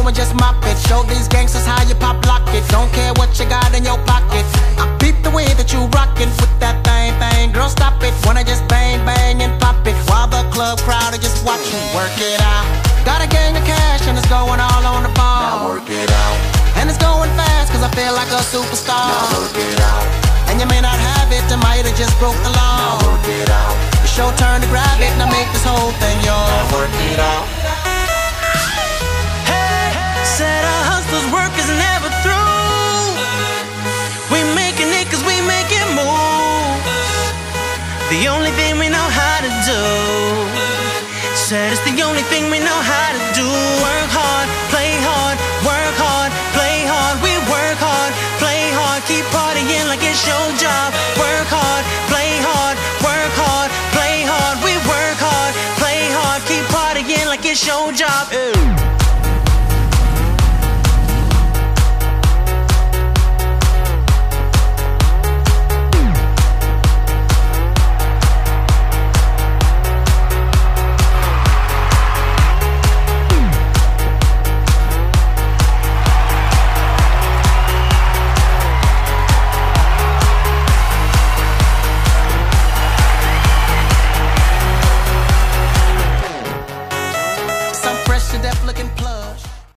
and just mop it. Show these gangsters how you pop lock it. Don't care what you got in your pocket. I peep the way that you rockin' with that thing, thing. Girl, stop it. Wanna just bang, bang and pop it while the club crowd are just watching. Work it out. Got a gang of cash and it's going all on the ball. Now work it out. And it's going fast cause I feel like a superstar. Now work it out. And you may not have it, I might have just broke the law. Now work it out. It's your turn to grab it, now make this whole thing yours. Now work it out. Hey, said our hustlers' work is never through. We making it cause we make it move. The only thing we know how to do. Said it's the only thing we know how to do. Work hard, play hard, work hard, play hard. We work hard, play hard, keep partying like it's your job. Work hard, play hard, work hard, play hard. We work hard, play hard, keep partying like it's your job.